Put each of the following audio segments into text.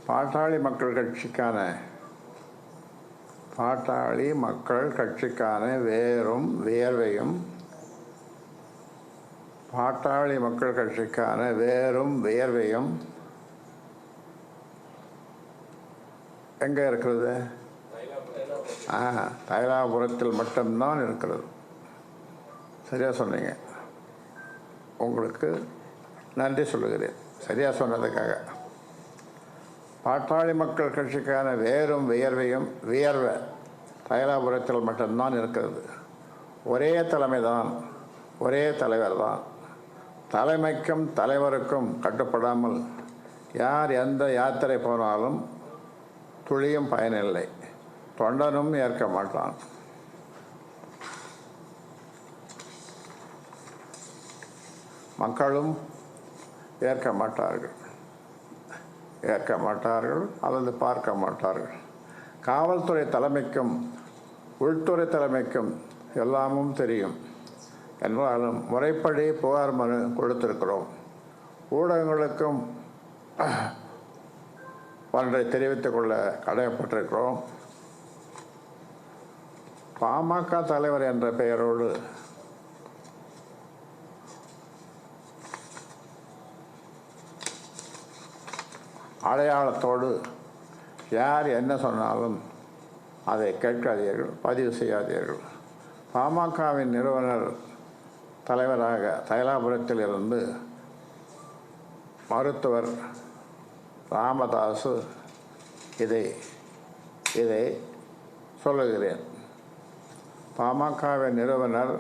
பாட்டாளி மக்கள் கட்சிக்கான வேரும் வியர்வையும் பாட்டாளி மக்கள் கட்சிக்கான வேரும் வியர்வையும் எங்கே இருக்கிறது? தைலாபுரத்தில் மட்டும்தான் இருக்கிறது. சரியாக சொன்னீங்க. உங்களுக்கு நன்றி சொல்லுகிறேன் சரியாக சொன்னதுக்காக. பாட்டாளி மக்கள் கட்சிக்கான வேரும் வியர்வையும் வியர்வை தைலாபுரத்தில் மட்டும்தான் இருக்கிறது. ஒரே தலைமை தான், ஒரே தலைவர் தான். தலைமைக்கும் தலைவருக்கும் கட்டுப்படாமல் யார் எந்த யாத்திரை போனாலும் துளியும் பயனில்லை. தொண்டனும் ஏற்க மாட்டான். மக்களும் ஏற்க மாட்டார்கள் அல்லது பார்க்க மாட்டார்கள். காவல்துறை தலைமைக்கும் உள்துறை தலைமைக்கும் எல்லாமும் தெரியும். என்றாலும் முறைப்படி புகார் மனு கொடுத்திருக்கிறோம். ஊடகங்களுக்கும் ஒன்றை தெரிவித்துக் கொள்ள கடமைப்பட்டிருக்கிறோம். பாமக தலைவர் என்ற பெயரோடு அடையாளத்தோடு யார் என்ன சொன்னாலும் அதை கேட்காதீர்கள், பதிவு செய்யாதீர்கள். பாமகவின் நிறுவனர் தலைவராக தைலாபுரத்தில் இருந்து மருத்துவர் ராமதாசு இதை சொல்லுகிறேன். பாமகவின் நிறுவனர்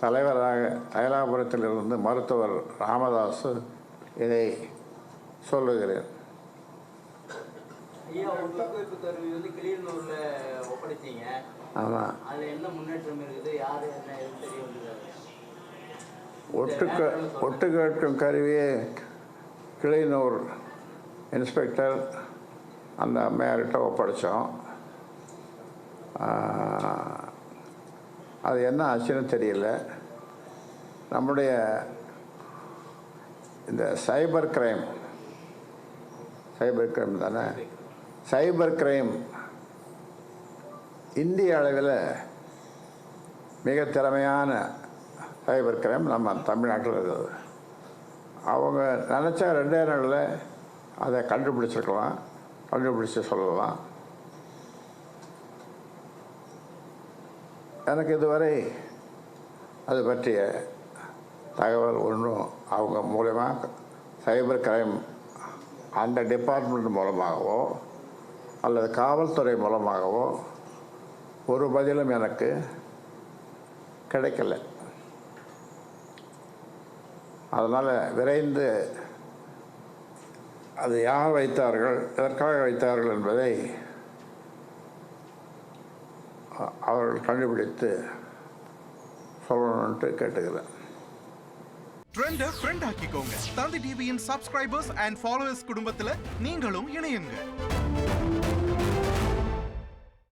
தலைவராக தைலாபுரத்தில் இருந்து மருத்துவர் ராமதாசு இதை சொல்லுகிறேன். ஆமாம், ஒட்டு கேட்கும் கருவியை கிளியனூர் இன்ஸ்பெக்டர் அந்த அம்மையார்கிட்ட ஒப்படைச்சோம். அது என்ன ஆச்சுன்னு தெரியல. நம்முடைய இந்த சைபர் கிரைம் தானே, சைபர் கிரைம் இந்திய அளவில் மிக திறமையான சைபர் கிரைம் நம்ம தமிழ்நாட்டில் இருக்குது. அவங்க நினச்சா 2 நாளில் அதை கண்டுபிடிச்சு சொல்லலாம். எனக்கு இதுவரை அது பற்றிய தகவல் ஒன்றும் அவங்க மூலமா சைபர் கிரைம் அந்த டிபார்ட்மெண்ட் மூலமாகவோ அல்லது காவல்துறை மூலமாகவோ ஒரு பதிலும் எனக்கு கிடைக்கல. அதனால் விரைந்து அது யார் வைத்தார்கள், எதற்காக வைத்தார்கள் என்பதை அவர்கள் கண்டுபிடித்து சொல்லணும்ட்டு கேட்டுக்கிறேன். ட்ரெண்டை ஃப்ரெண்ட் ஆக்கிக்கோங்க. தந்தி டிவியின் சப்ஸ்கிரைபர்ஸ் அண்ட் ஃபாலோவர்ஸ் குடும்பத்தில் நீங்களும் இணையுங்க.